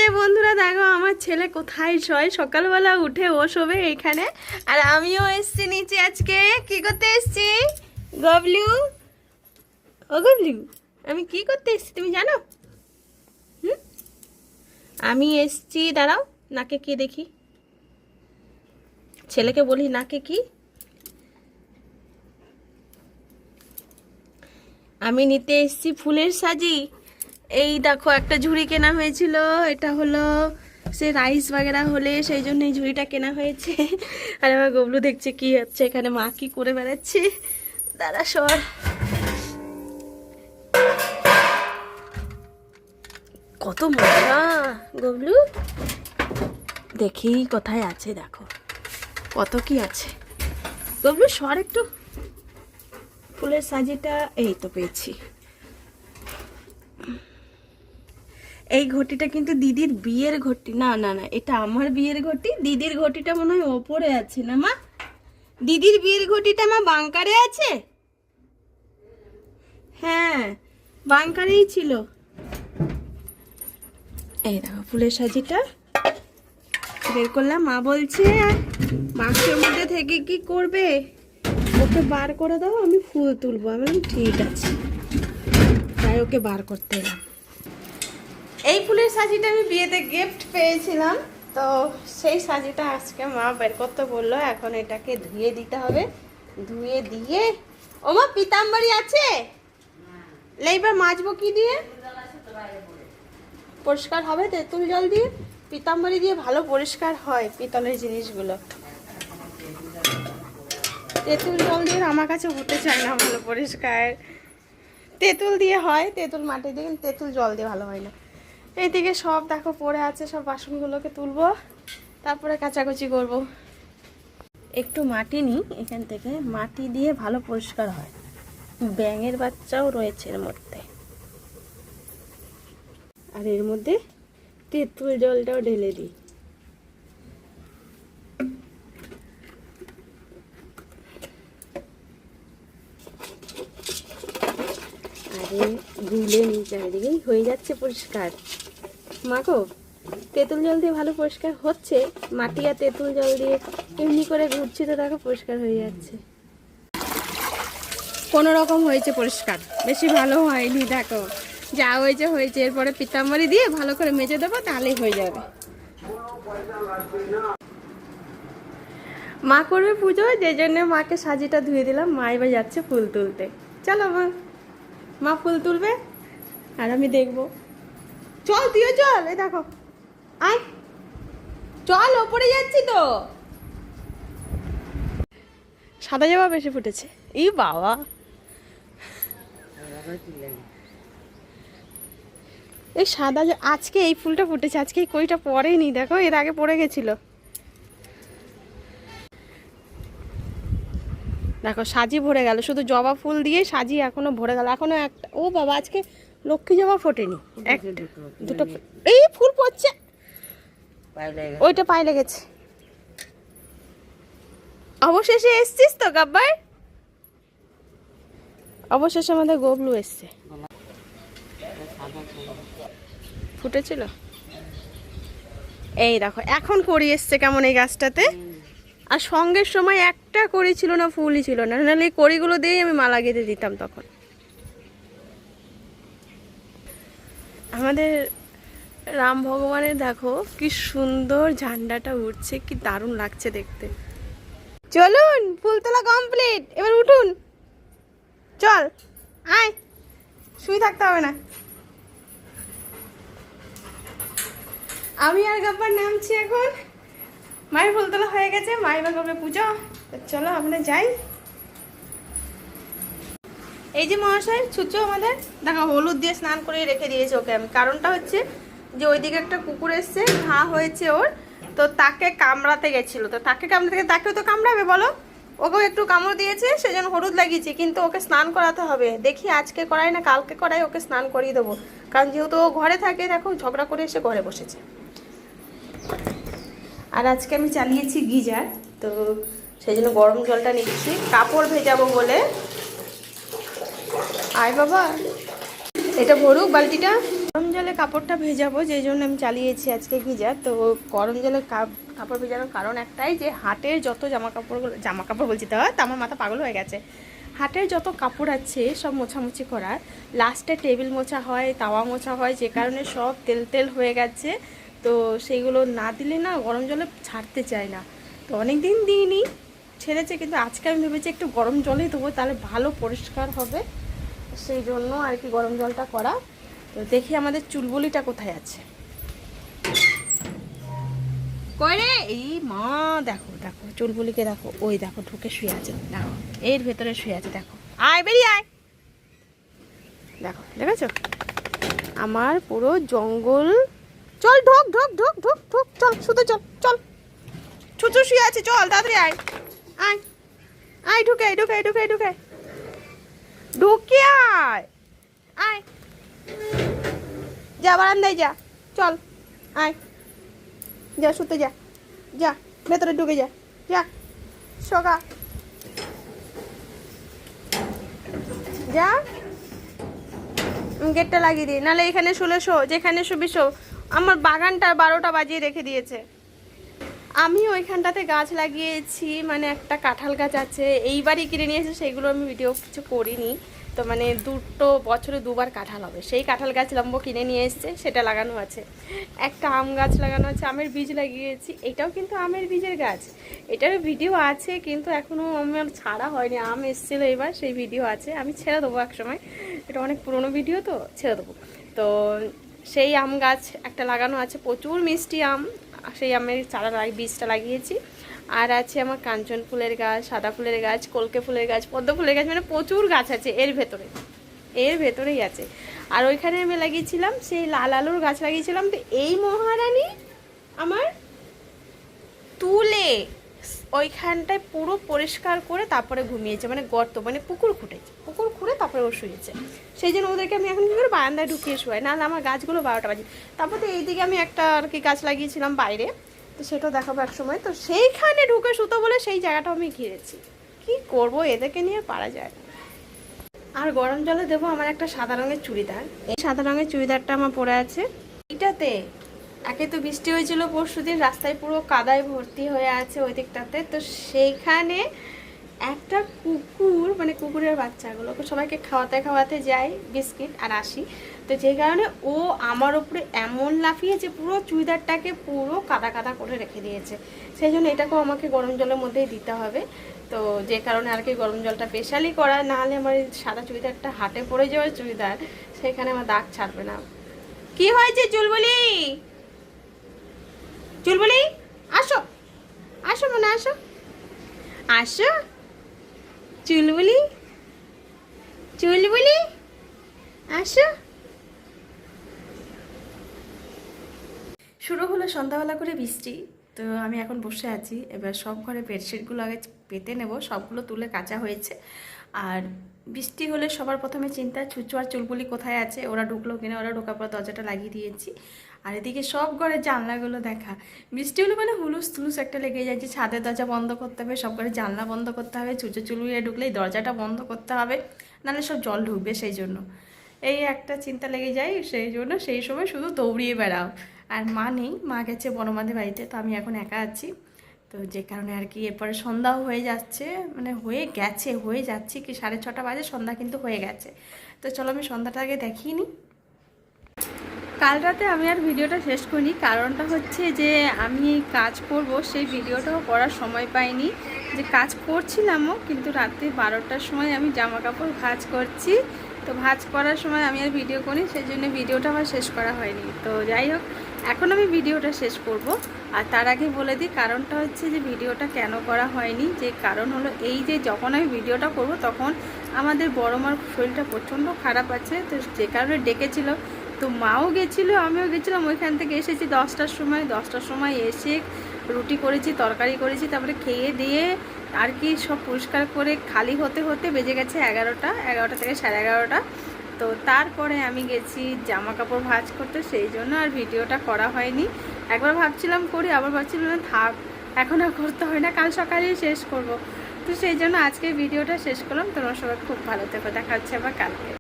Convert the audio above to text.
যে বন্ধুরা দেখো আমার ছেলে কোথায় শোয়, সকালবেলা উঠে ও শোবে এখানে, আর আমিও এসছি নিচে। আজকে কি করতে এসছি গবলু? ও গবলু, আমি কি করতে এসছি তুমি জানো? আমি এসছি, দাঁড়াও নাকে কি দেখি, ছেলেকে বলি নাকে কি। আমি নিতে এসছি ফুলের সাজি। এই দেখো একটা ঝুড়ি কেনা হয়েছিল, এটা হলো সে রাইস বাগেরা হলে সেই জন্য এই ঝুড়িটা কেনা হয়েছে। আর আমার গবলু দেখছে কি হচ্ছে এখানে, মা কি করে বেড়াচ্ছে। দাঁড়া সর, কত মজা গবলু, দেখি কোথায় আছে, দেখো কত কি আছে। গবলু সর একটু, ফুলের সাজিটা এই তো পেয়েছি। এই ঘটিটা কিন্তু দিদির বিয়ের ঘটি, না না না এটা আমার বিয়ের ঘটি। দিদির ঘটিটা মনে হয় ওপরে আছে না মা? দিদির বিয়ের ঘটিটা মা বাংকারে আছে। হ্যাঁ বাংকারেই ছিল। এই দেখো ফুলের সাজিটা বের করলাম। মা বলছে বাক্সের মধ্যে থেকে কি করবে, ওকে বার করে দাও, আমি ফুল তুলবো। আমি বললাম ঠিক আছে, তাই ওকে বার করতে এলাম। এই ফুলের সাজিটা আমি বিয়েতে গিফট পেয়েছিলাম, তো সেই সাজিটা আজকে মা বের করতে বললো। এখন এটাকে ধুয়ে দিতে হবে, ধুয়ে দিয়ে ও মা পিতাম্বরী আছে, এইবার মাজবো কি দিয়ে? পরিষ্কার হবে তেঁতুল জল দিয়ে, পিতাম্বরী দিয়ে ভালো পরিষ্কার হয় পিতলের জিনিসগুলো। তেঁতুল জল দিয়ে আমার কাছে হতে চায় না ভালো পরিষ্কার। তেঁতুল দিয়ে হয়, তেঁতুল মাটি দিয়ে, কিন্তু তেঁতুল জল দিয়ে ভালো হয় না। এইদিকে সব দেখো পড়ে আছে, সব বাসনগুলোকে তুলবো, তারপরে কাচাকুচি করব। একটু মাটি নিই এখান থেকে, মাটি দিয়ে ভালো পরিষ্কার হয়। ব্যাঙের বাচ্চাও রয়েছে এর মধ্যে, আর এর মধ্যে তেঁতুল জলটাও ঢেলে দিই। আরে গুলে নিই চারিদিকেই, হয়ে যাচ্ছে পরিষ্কার। মাগো তেঁতুল জল দিয়ে ভালো পরিষ্কার হচ্ছে, মাটি আর তেঁতুল জল দিয়ে এমনি করে ঘুরছি তো দেখো পরিষ্কার হয়ে যাচ্ছে। কোনো রকম হয়েছে পরিষ্কার, বেশি ভালো হয়নি। দেখো যা হয়েছে হয়েছে, এরপরে পিতাম্বরী দিয়ে ভালো করে মেজে দেবো, তাহলেই হয়ে যাবে। মা করবে পুজো, যে জন্য মাকে সাজিটা ধুয়ে দিলাম। মা এবার যাচ্ছে ফুল তুলতে। চলো মা, মা ফুল তুলবে আর আমি দেখবো। চল তুইও চল, এই দেখো আয়, চল ওপরে যাচ্ছি তো। সাদা জবা বেশি ফুটেছে, এই বাবা। এই সাদা আজকে এই ফুলটা ফুটেছে, আজকে এই কইটা পড়েনি, দেখো এর আগে পড়ে গেছিল। দেখো সাজি ভরে গেল, শুধু জবা ফুল দিয়ে সাজি এখনো ভরে গেল। এখনো একটা, ও বাবা আজকে লক্ষ্মী জবা ফোটেনি, দুটো। এই ফুল পড়ছে, ওইটা পায়ে লেগেছে। অবশেষে এসছিস তো গাব্বার, অবশেষে আমাদের গবলু এসছে। ফুটেছিল, এই দেখো এখন করি এসছে কেমন এই গাছটাতে। আর সঙ্গের সময় একটা কড়ি ছিল না, ফুলই ছিল না, নাহলে এই কড়িগুলো দিয়েই আমি মালা গেঁথে দিতাম তখন। আমাদের রাম ভগবানের দেখো কি সুন্দর ঝান্ডাটা উঠছে, কি দারুণ লাগছে দেখতে। চলুন ফুল তোলা কমপ্লিট, এবার উঠুন, চল আয়, শুয়ে থাকতে হবে না। আমি আর গাব্বার নামছি এখন। মায়ের ফুল তোলা হয়ে গেছে, মা এবার করবে পুজো। চলো আমরা যাই। এই যে মহাশয় ছুচো আমাদের, দেখো হলুদ দিয়ে স্নান করে রেখে দিয়েছে ওকে আমি। কারণটা হচ্ছে যে ওইদিকে একটা কুকুর এসছে, ঘা হয়েছে ওর, তো তাকে কামড়াতে গেছিল। তো তাকে কামড়াতে গেলে তাকেও তো কামড়াবে বলো, ওকেও একটু কামড় দিয়েছে, সেজন্য হলুদ লাগিয়েছে। কিন্তু ওকে স্নান করাতে হবে, দেখি আজকে করাই না কালকে করাই, ওকে স্নান করিয়ে দেবো। কারণ যেহেতু ও ঘরে থাকে, দেখো ঝগড়া করে এসে ঘরে বসেছে। আর আজকে আমি চালিয়েছি গিজার, তো সেই জন্য গরম জলটা নিচ্ছি কাপড় ভেজাবো বলে। আয় বাবা, এটা ভরুক বালতিটা। গরম জলে কাপড়টা ভেজাবো, যেই জন্য আমি চালিয়েছি আজকে গিজার। তো গরম জলে কাপড় ভেজানোর কারণ একটাই, যে হাটের যত জামা কাপড় বলছি, তো আমার মাথা পাগল হয়ে গেছে। হাটের যত কাপড় আছে সব মোছামুছি করার, লাস্টে টেবিল মোছা হয়, তাওয়া মোছা হয়, যে কারণে সব তেল তেল হয়ে গেছে। তো সেইগুলো না দিলে না গরম জলে ছাড়তে চায় না। তো অনেক দিন দিইনি, ছেড়েছে, কিন্তু আজকে আমি ভেবেছি একটু গরম জলেই দেবো, তাহলে ভালো পরিষ্কার হবে। সেই জন্য আর কি গরম জলটা করা। তো দেখি আমাদের চুলবুলিটা কোথায় আছে। করে এই মা, দেখো দেখো চুলবুলিকে দেখো, ওই দেখো ঢুকে শুয়ে আছে, দেখো এর ভেতরে শুয়ে আছে, দেখো আয় বেরিয়ে আয়, দেখো দেখেছো আমার পুরো জঙ্গল। চল ঢোক ঢোক ঢোক ঢোক ঢোক, চল শুতে চল চল, ছুচু শুয়ে আছে, চল তাড়াতাড়ি আয় আয় আয়, ঢুকে আয় ঢুকে আয় ঢুকে আয় ঢুকে আয় ঢুকে আয় আয়, যা বারান্দায় যা, চল আয়, যা শুতে যা, যা ভেতরে ঢুকে যা, যা সগা যা, গেটটা লাগিয়ে দিই, নাহলে এখানে শুলে শো, যেখানে শুবি শো। আমার বাগানটা 12টা বাজিয়ে রেখে দিয়েছে। আমি ওইখানটাতে গাছ লাগিয়েছি, মানে একটা কাঁঠাল গাছ আছে, এইবারই কিনে নিয়েছে, সেইগুলো আমি ভিডিও কিছু করিনি। তো মানে বছরে 2বার কাঁঠাল হবে, সেই কাঁঠাল গাছ লম্ব কিনে নিয়ে এসছে, সেটা লাগানো আছে। একটা আম গাছ লাগানো আছে, আমের বীজ লাগিয়েছি, এটাও কিন্তু আমের বীজের গাছ। এটারও ভিডিও আছে, কিন্তু এখনও আমার ছাড়া হয়নি। আম এসেছিলো এবার, সেই ভিডিও আছে, আমি ছেড়ে দেবো এক সময়। এটা অনেক পুরনো ভিডিও, তো ছেড়ে দেবো। তো সেই আম গাছ একটা লাগানো আছে, প্রচুর মিষ্টি আম, সেই আমের বীজটা লাগিয়েছি। আর আছে আমার কাঞ্চন ফুলের গাছ, সাদা ফুলের গাছ, কলকে ফুলের গাছ, পদ্ম ফুলের গাছ, মানে প্রচুর গাছ আছে এর ভেতরেই আছে। আর ওইখানে আমি লাগিয়েছিলাম সেই লাল আলুর গাছ লাগিয়েছিলাম। তো এই মহারানী আমার তুলে ওইখানটায় পুরো পরিষ্কার করে তারপরে ঘুমিয়েছে, মানে গর্ত, মানে পুকুর খুঁড়ে তারপরে ও শুয়েছে। সেই জন্য ওদেরকে আমি এখন কী করে বারান্দায় ঢুকিয়ে শোয়াই, নাহলে আমার গাছগুলো 12টা বাজে। তারপর তো এইদিকে আমি একটা আর কি গাছ লাগিয়েছিলাম বাইরে, তো সেটাও দেখাবো এক সময়। তো সেইখানে ঢুকে শুতো বলে সেই জায়গাটাও আমি ঘিরেছি। কি করব, এদেরকে নিয়ে পারা যায়। আর গরম জলে দেবো আমার একটা সাদা রঙের চুড়িদার। এই সাদা রঙের চুড়িদারটা আমার পরে আছে। এটাতে একে তো বৃষ্টি হয়েছিল পরশুদিন, রাস্তায় পুরো কাদায় ভর্তি হয়ে আছে ওই দিকটাতে। তো সেইখানে একটা কুকুর, মানে কুকুরের বাচ্চাগুলোকে সবাইকে খাওয়াতে যাই বিস্কিট আর আসি। তো যে কারণে ও আমার উপরে এমন লাফিয়েছে, পুরো চুড়িদারটাকে পুরো কাদা কাদা করে রেখে দিয়েছে। সেই জন্য এটাকেও আমাকে গরম জলের মধ্যেই দিতে হবে। তো যে কারণে আর কি গরম জলটা স্পেশালি করা, নাহলে আমার সাদা চুড়িদারটা হাটে পড়ে যাওয়ার চুড়িদার, সেখানে আমার দাগ ছাড়বে না। কি হয়েছে চুলবুলি, চুলবুলি আসো, আসো মনে আসো, আসো চুলবুলি, চুলবুলি আসো। শুরু হলো সন্ধ্যাবেলা করে বৃষ্টি। তো আমি এখন বসে আছি, এবার সব ঘরে বেডশিটগুলো আগে পেতে নেব, সবগুলো তুলে কাচা হয়েছে। আর বৃষ্টি হলে সবার প্রথমে চিন্তা ছুচু আর চুলবুলি কোথায় আছে, ওরা ঢুকলো কিনা। ওরা ঢোকার পর দরজাটা লাগিয়ে দিয়েছি। আর এদিকে সব ঘরের জানলাগুলো দেখা, বৃষ্টি হলে মানে হুলুস তুলুস একটা লেগে যাচ্ছে। ছাদের দরজা বন্ধ করতে হবে, সব ঘরে জানলা বন্ধ করতে হবে, ছুচু চুলবুলি ঢুকলেই দরজাটা বন্ধ করতে হবে, নাহলে সব জল ঢুকবে। সেই জন্য এই একটা চিন্তা লেগে যায়। সেই জন্য সেই সময় শুধু দৌড়িয়ে বেড়াও। আর মা নেই, মা গেছে বড়মাদের বাড়িতে, তো আমি এখন একা আছি। তো যে কারণে আর কি এরপরে সন্ধ্যাও হয়ে যাচ্ছে, মানে হয়ে যাচ্ছে কি 6:30 বাজে, সন্ধ্যা কিন্তু হয়ে গেছে। তো চলো আমি সন্ধ্যাটা আগে দেখিয়ে নিই। কাল রাতে আমি আর ভিডিওটা শেষ করিনি, কারণটা হচ্ছে যে আমি কাজ করব, সেই ভিডিওটাও করার সময় পাইনি। যে কাজ করছিলামও, কিন্তু রাতে 12টার সময় আমি জামা কাপড় ভাঁজ করছি। তো ভাঁজ করার সময় আমি আর ভিডিও করি, সেই জন্য ভিডিওটা আমার শেষ করা হয়নি। তো যাই হোক, এখন আমি ভিডিওটা শেষ করব। আর তার আগে বলে দিই কারণটা হচ্ছে যে ভিডিওটা কেন করা হয়নি। যে কারণ হলো এই যে যখন আমি ভিডিওটা করব তখন আমাদের বড় মার শরীরটা প্রচণ্ড খারাপ আছে। তো যে কারণে ডেকেছিল, তো মাও গেছিলো, আমিও গেছিলাম। ওইখান থেকে এসেছি 10টার সময় এসে রুটি করেছি, তরকারি করেছি, তারপরে খেয়ে দিয়ে আর কি সব পরিষ্কার করে খালি হতে হতে বেজে গেছে 11টা থেকে 11:30। তো তারপরে আমি গেছি জামা কাপড় ভাঁজ করতে, সেই জন্য আর ভিডিওটা করা হয়নি। একবার ভাবছিলাম করি, আবার ভাবছিলাম না থাক, এখন আর করতে হয় না, কাল সকালেই শেষ করব। তো সেই জন্য আজকে ভিডিওটা শেষ করলাম। তোমরা সবাই খুব ভালো থেকো, দেখা হচ্ছে আবার কালকে।